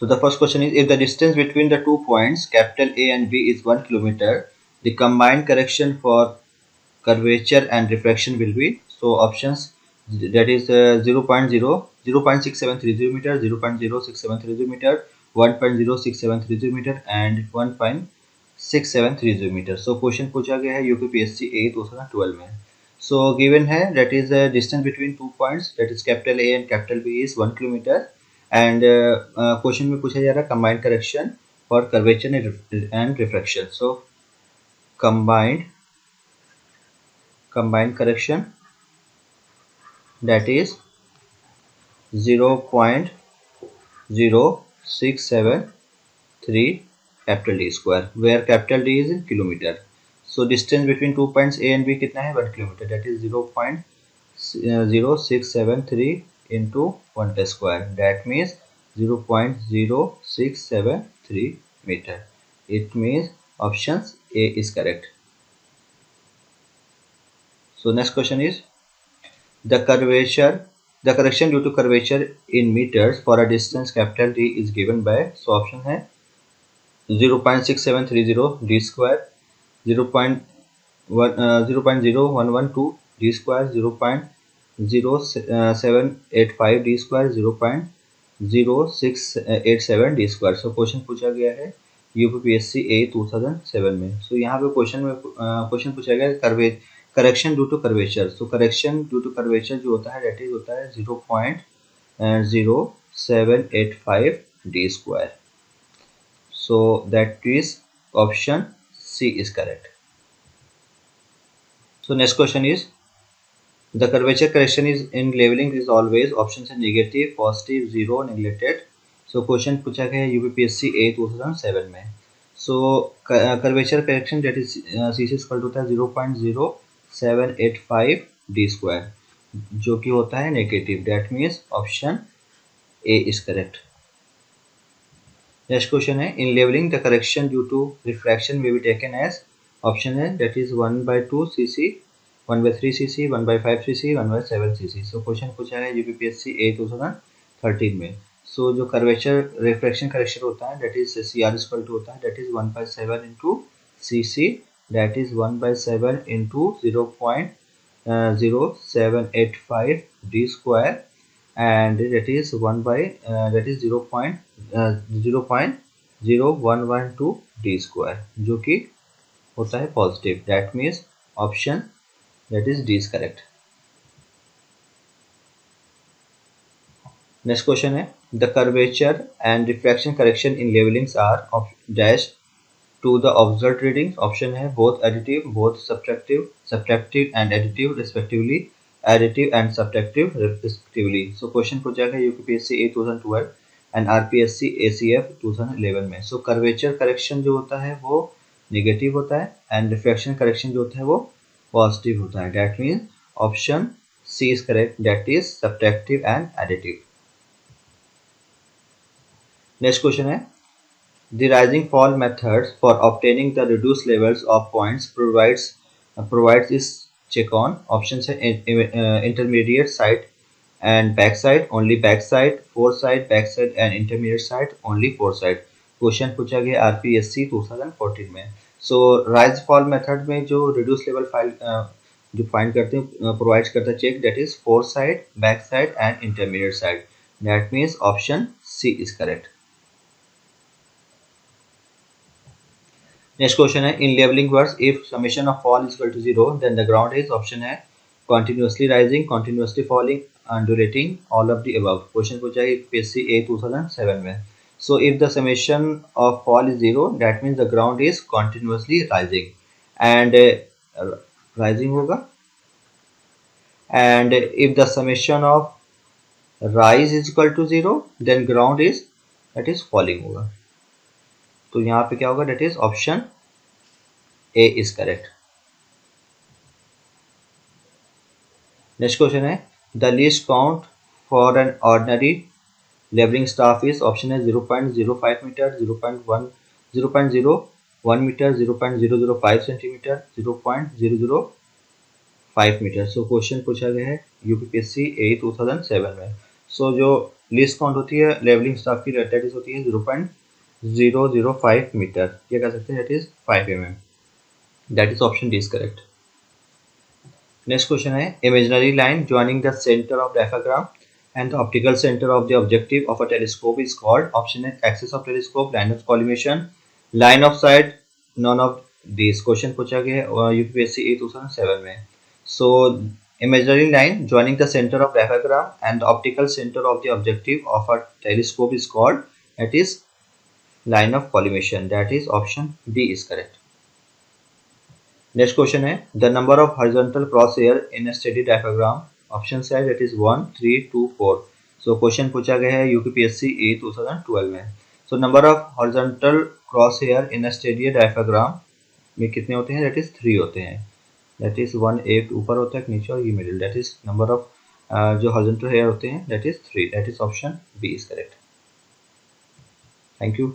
So the first question is, if the distance between the 2 points capital A and B is 1 kilometer, the combined correction for curvature and refraction will be, so options, that is 0.0, 0.6730 meter, 0.0673 meter, 1.0673 meter and 1.6730 meter. So question पूछा गया है UPPSC ए 2012 में. So given है that is the distance between 2 points, that is capital A and capital B is 1 kilometer, and question में पूछा जा रहा है combined correction for curvature and refraction. So combined correction, that is 0.0673 capital D square, where capital D is in kilometer. So distance between 2 points A and B कितना है 1 kilometer, that is 0.0673 into 1 square, that means 0.0673 meter. It means options A is correct. So next question is, the correction due to curvature in meters for a distance capital D is given by, so option है 0.6730 d square, 0.0112 d square, 0.0785 d square, 0.0687 d square. So question पूछा गया है UPPSC A 2007 में. सो यहाँ पे question पूछा गया है correction due to curvature. So correction due to curvature जो होता है डेट इज होता है 0.0785 d square. So that is option C is correct. So next question is, the curvature correction is in leveling is always, options are negative, positive, zero, neglected. So question पूछा गया है UPPSC A 2007 में. So curvature correction that is C से equal होता है 0.0785 d square, जो कि होता है negative. That means option A is correct. Next question है, in leveling the correction due to refraction may be taken as, option है that is 1/2 cc, 1/3 cc, 1/5 cc, 1/7 cc. So question पूछा है UPPSC ए 2013 में. सो जो कर्वेचर रिफ्रैक्शन करेक्शन होता है that is C R equal to होता है that is 1/7 into cc, that is 1/7 into 0.0785 d square, and that is 0.0112 d square, जो कि होता है positive. That means option that is D is correct. Next question है, the curvature and refraction correction in levelings are of dash to the observed readings. Option है both additive, both subtractive and additive respectively, additive and subtractive respectively. So question पूछा गया UPPSC A 2012 and RPSC ACF 2011 में. So curvature correction जो होता है वो negative होता है and refraction correction जो होता है वो पॉजिटिव होता है. That means option C is correct, that is subtractive and additive. Next question है, the rising fall methods for obtaining the reduce levels of points provides this check on. Option है intermediate side and back side, only back side, fore side, back side and intermediate side, only fore side. Question पूछा गया RPSC 2014 में. सो rise fall method में जो reduce level फाइल जो find करते हैं प्रोवाइड करता है check, that is fore side, back side and intermediate side. That means option C is correct. Next question है, in leveling words if summation of fall is equal to 0 then the ground is, option है continuously rising, continuously falling, undulating, all of the above. Question पूछा है UPPSC A 2007 में. So if the summation of fall is 0, that means the ground is continuously rising, and rising होगा. And if the summation of rise is equal to 0, then ground is that is falling होगा. तो यहाँ पे क्या होगा, that is option A is correct. Next question है, the least count for an ordinary leveling staff is, option है 0.05 metre, 0.01 metre, 0.005 centimetre, 0.005 metre. So question पूछा गया है यूपीपीएससी ए 2007 में. सो जो लीस्ट काउंट होती है लेवलिंग स्टाफ की दैट इज होती है 0.005 मीटर, ये कह सकते हैं that is 5 mm, that is option D is correct. Next question है imaginary line joining the centre of diaphragm and the optical center of the objective of a telescope is called, option A axis of telescope, line of collimation, line of sight, none of these। Question पूछा गया है UPSC 2007 में। सो imaginary line joining the center of diaphragm and the optical center of the objective of a telescope is called, that is line of collimation, that is option D is correct। Next question है the number of horizontal cross hair in a stadia diaphragm, option है that is 1, 3, 2, 4। So question पूछा गया है UPSC 2012 में। So number of horizontal cross hair in a stadia diaphragm में कितने होते हैं, दैट इज 3 होते हैं, दैट इज 1 एक ऊपर होता है, एक नीचे और ये middle, that is number of जो हॉरिजॉन्टल हेयर होते हैं that is 3, that is option B is correct. Thank you.